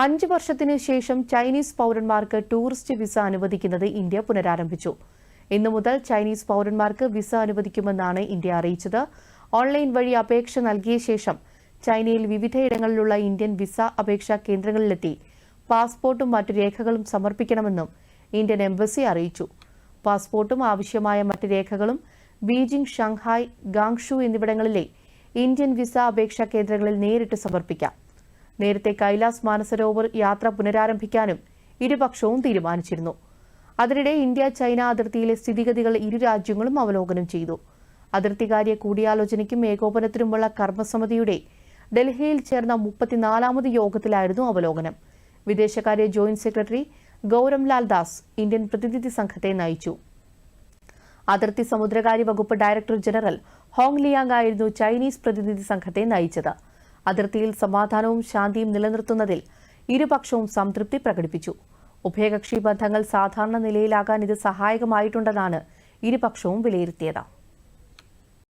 5 വർഷത്തിനു ശേഷം ചൈനീസ് പൗരന്മാർക്ക് ടൂറിസ്റ്റ് വിസ അനുവദിക്കുന്നത് ഇന്ത്യ പുനരാരംഭിച്ചു. ഇന്നു മുതൽ ചൈനീസ് പൗരന്മാർക്ക് വിസ അനുവദിക്കുമെന്നാണ് ഇന്ത്യ അറിയിച്ചത്. ഓൺലൈൻ വഴി അപേക്ഷ നൽകിയ ശേഷം ചൈനയിൽ വിവിധയിടങ്ങളിലുള്ള ഇന്ത്യൻ വിസ അപേക്ഷാ കേന്ദ്രങ്ങളിലെത്തി പാസ്പോർട്ടും മറ്റു രേഖകളും സമർപ്പിക്കണമെന്നും ഇന്ത്യൻ എംബസി അറിയിച്ചു. പാസ്പോർട്ടും ആവശ്യമായ മറ്റ് രേഖകളും ബീജിംഗ്, ഷാങ്ഹായ്, ഗാങ്ഷു എന്നിവിടങ്ങളിലെ ഇന്ത്യൻ വിസ അപേക്ഷാ കേന്ദ്രങ്ങളിൽ നേരിട്ട് സമർപ്പിക്കാം. നേരത്തെ കൈലാസ് മാനസരോവർ യാത്ര പുനരാരംഭിക്കാനും ഇരുപക്ഷവും തീരുമാനിച്ചിരുന്നു. അതിനിടെ ഇന്ത്യ ചൈന അതിർത്തിയിലെ സ്ഥിതിഗതികൾ ഇരു രാജ്യങ്ങളും അവലോകനം ചെയ്തു. അതിർത്തികാര്യ കൂടിയാലോചനയ്ക്കും ഏകോപനത്തിനുമുള്ള കർമ്മസമിതിയുടെ ഡൽഹിയിൽ ചേർന്ന 34ാമത് യോഗത്തിലായിരുന്നു അവലോകനം. വിദേശകാര്യ ജോയിന്റ് സെക്രട്ടറി ഗൌരംലാൽ ദാസ് ഇന്ത്യൻ പ്രതിനിധി സംഘത്തെ നയിച്ചു. അതിർത്തി സമുദ്രകാര്യ വകുപ്പ് ഡയറക്ടർ ജനറൽ ഹോങ് ലിയാങ് ആയിരുന്നു ചൈനീസ് പ്രതിനിധി സംഘത്തെ നയിച്ചത്. അതിർത്തിയിൽ സമാധാനവും ശാന്തിയും നിലനിർത്തുന്നതിൽ ഇരുപക്ഷവും സംതൃപ്തി പ്രകടിപ്പിച്ചു. ഉഭയകക്ഷി ബന്ധങ്ങൾ സാധാരണ നിലയിലാകാൻ ഇത് സഹായകമായിട്ടുണ്ടെന്നാണ് ഇരുപക്ഷവും വിലയിരുത്തിയത്.